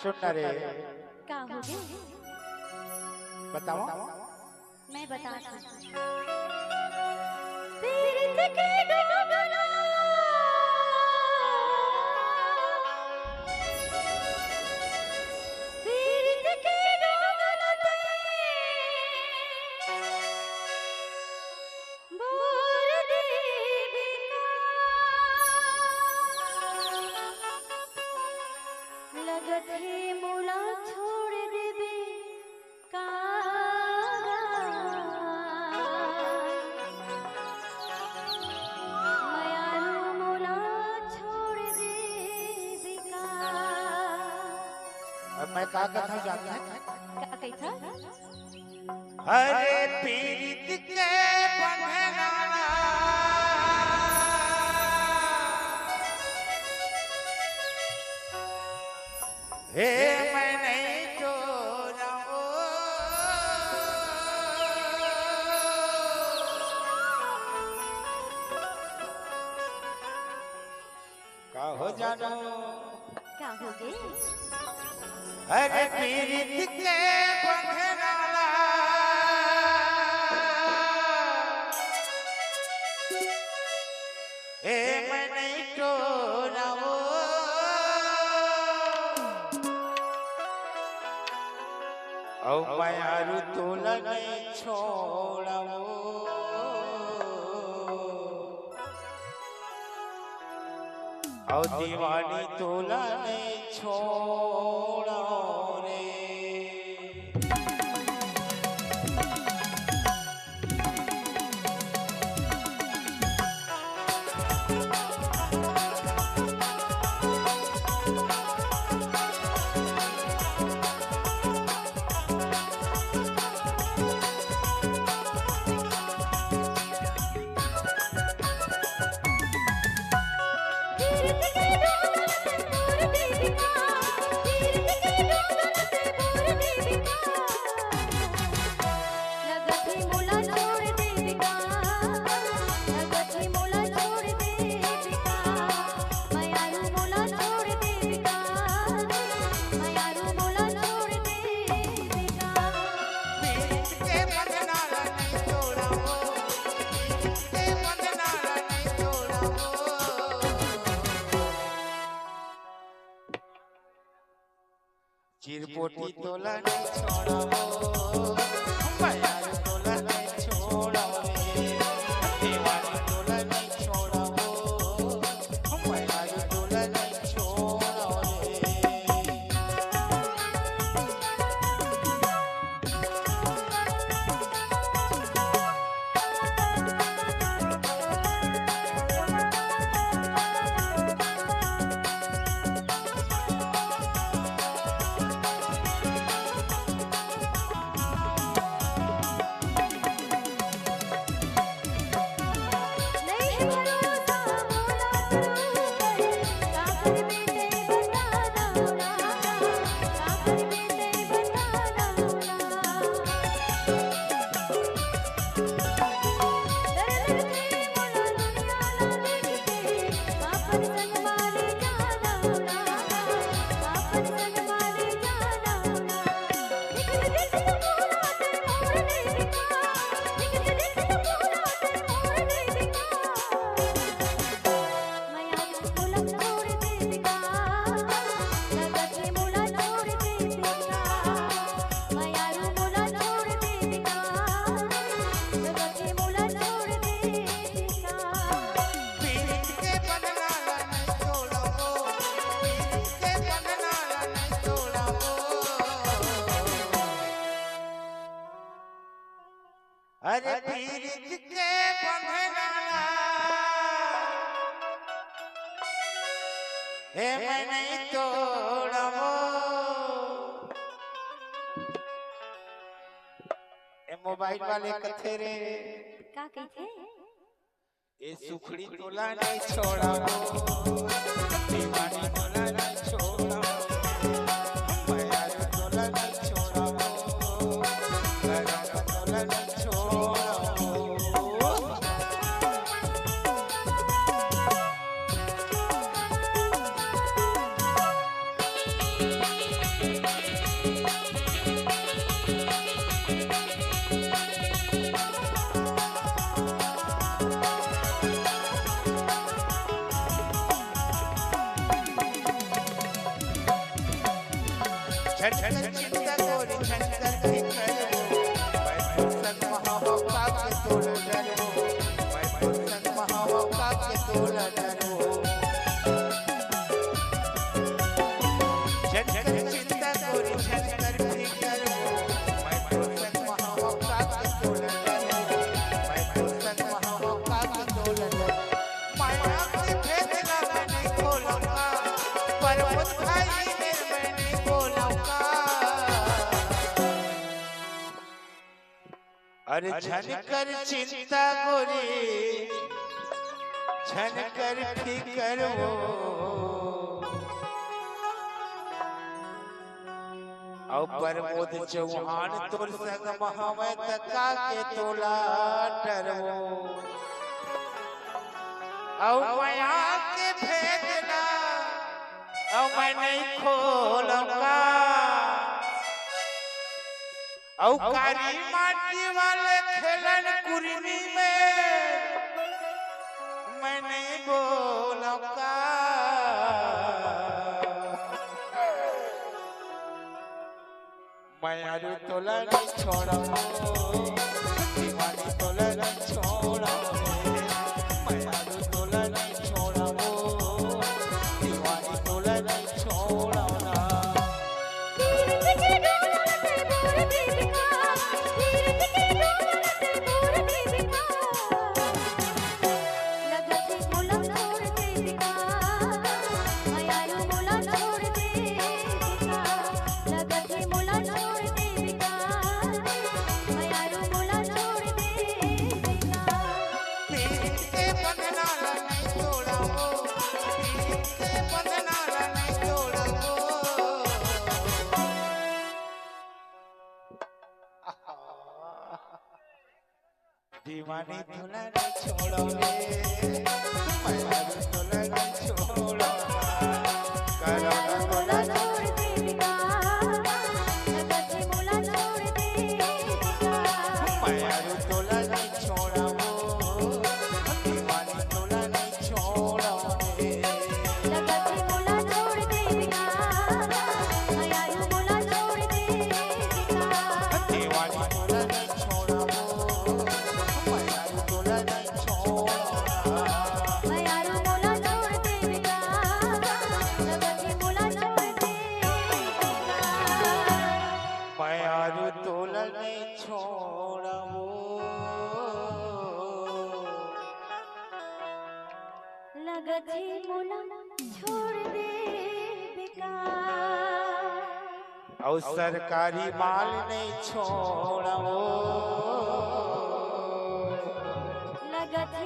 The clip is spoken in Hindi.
सुनना रे क्या हो गया? बताओ। मैं बताती हूँ। पीरित के डोगला पीरित के डोगला ते बोर देविका लगत है मुला छोड़ देवे का मयारू मुला छोड़ देवे का। अब मैं का कथा जानता है? क्या कही था? हरे पीरित के बंधना हे मैं नहीं छोड़ा का हो जानो। क्या हो गए? अरे पीरित के बंधना हे मैं नहीं छोड़ा औ मायारू तोला नहीं छोड़ाओ औ दीवानी तोला नहीं छोड़ाओ रे। चिरपोटी तोला नहीं छोड़ाओ मायारू तोला नहीं छोड़ाओ रे। दीवानी तोला नहीं छोड़ाओ मायारू तोला नहीं छोड़ाओ रे। अरे पीरित के बंधना हे मैं नहीं तोड़बो। ए मोबाइल वाले कथे रे का कहथे ए सुखड़ी तोला नहीं छोड़बो, दीवानी तोला नहीं छोड़बो, माया तोला नहीं छोड़बो, गरम तोला नहीं छोड़बो। छन छन चिंता गोरी छन कर भी करो, मैं संग महावका के तोड़ डरो, मैं संग महावका के तोड़ डरो। छन छन चिंता गोरी छन कर भी करो, मैं संग महावका के तोड़ डरो, मैं संग महावका के तोड़ डरो। माया के भेदना मैं नहीं खोलूंगा, पर्वत भाई मैं नहीं बोलूंगा। अरे झन कर चिंता गोरी झन कर फिकर वो, औ प्रमोद चौहान तोर संग महावै तका के तोला डरवो, औ माया के भेदना औ मैं नहीं खोलूंगा। औ कारी माटी वाले खेलन कुर्मी में मैं नहीं बोलूंगा। मैं आरू तोला नहीं छोड़ूंगा, दीवानी तोला नहीं छोड़ूंगा, मैं आरू तोला नहीं छोड़ूंगा, दीवानी तोला नहीं छोड़ूंगा। दीवानी तोला नहीं छोड़ोगे, मैं तोला नहीं छोड़ूंगा, करोना तोला छोड़ देगा, लगते मोला छोड़ देगा, मैं तोला नहीं छोड़ाबो, दीवानी तोला नहीं छोड़ोगे। लगते मोला छोड़ देगा, माया मोला छोड़ देगा, दीवानी तोला नहीं छोड़ाबो, मैं तोला नहीं छोड़ूंगा। माया मोला छोड़ देगा, लगते मोला छोड़ देगा, मैं तोला नहीं छोड़ाबो, लगते मोला छोड़ देगा, और सरकारी माल नहीं छोड़ाबो। लगते